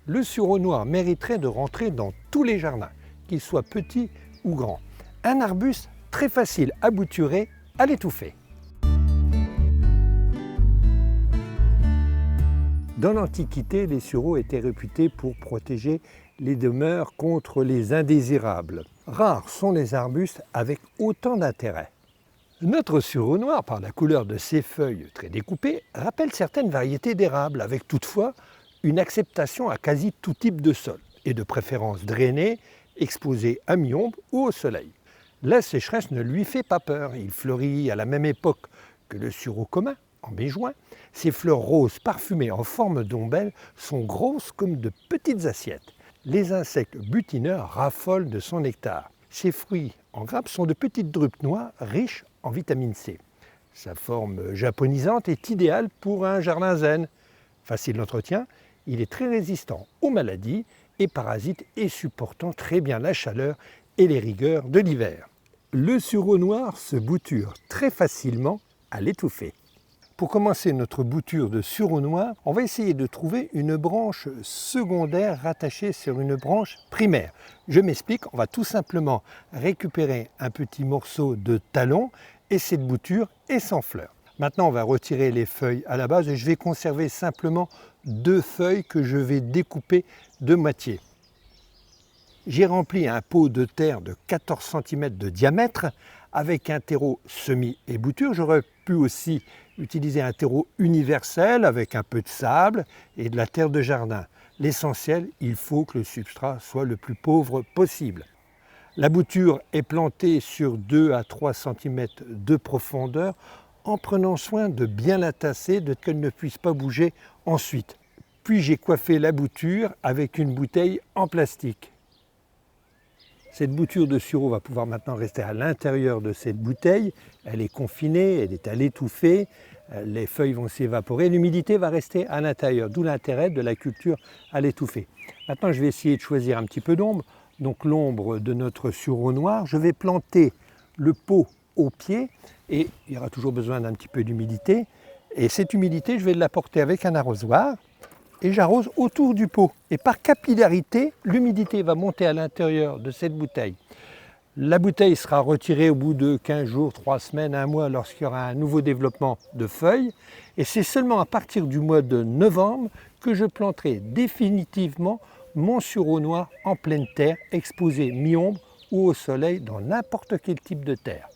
Le sureau noir mériterait de rentrer dans tous les jardins, qu'ils soient petits ou grands. Un arbuste très facile à bouturer, à l'étouffer. Dans l'Antiquité, les sureaux étaient réputés pour protéger les demeures contre les indésirables. Rares sont les arbustes avec autant d'intérêt. Notre sureau noir, par la couleur de ses feuilles très découpées, rappelle certaines variétés d'érables, avec toutefois une acceptation à quasi tout type de sol, et de préférence drainé, exposé à mi-ombre ou au soleil. La sécheresse ne lui fait pas peur, il fleurit à la même époque que le sureau commun, en mai-juin. Ses fleurs roses parfumées en forme d'ombelle sont grosses comme de petites assiettes. Les insectes butineurs raffolent de son nectar. Ses fruits en grappes sont de petites drupes noires riches en vitamine C. Sa forme japonisante est idéale pour un jardin zen. Facile d'entretien, il est très résistant aux maladies et parasites et supportant très bien la chaleur et les rigueurs de l'hiver. Le sureau noir se bouture très facilement à l'étouffer. Pour commencer notre bouture de sureau noir, on va essayer de trouver une branche secondaire rattachée sur une branche primaire. Je m'explique, on va tout simplement récupérer un petit morceau de talon et cette bouture est sans fleurs. Maintenant, on va retirer les feuilles à la base et je vais conserver simplement 2 feuilles que je vais découper de moitié. J'ai rempli un pot de terre de 14 cm de diamètre avec un terreau semis et bouture. J'aurais pu aussi utiliser un terreau universel avec un peu de sable et de la terre de jardin. L'essentiel, il faut que le substrat soit le plus pauvre possible. La bouture est plantée sur 2 à 3 cm de profondeur en prenant soin de bien la tasser, de qu'elle ne puisse pas bouger ensuite. Puis j'ai coiffé la bouture avec une bouteille en plastique. Cette bouture de sureau va pouvoir maintenant rester à l'intérieur de cette bouteille. Elle est confinée, elle est à l'étouffer, les feuilles vont s'évaporer, l'humidité va rester à l'intérieur, d'où l'intérêt de la culture à l'étouffer. Maintenant, je vais essayer de choisir un petit peu d'ombre, donc l'ombre de notre sureau noir. Je vais planter le pot au pied et il y aura toujours besoin d'un petit peu d'humidité. Et cette humidité, je vais l'apporter avec un arrosoir. Et j'arrose autour du pot. Et par capillarité, l'humidité va monter à l'intérieur de cette bouteille. La bouteille sera retirée au bout de 15 jours, 3 semaines, 1 mois lorsqu'il y aura un nouveau développement de feuilles. Et c'est seulement à partir du mois de novembre que je planterai définitivement mon sureau noir en pleine terre, exposé mi-ombre ou au soleil dans n'importe quel type de terre.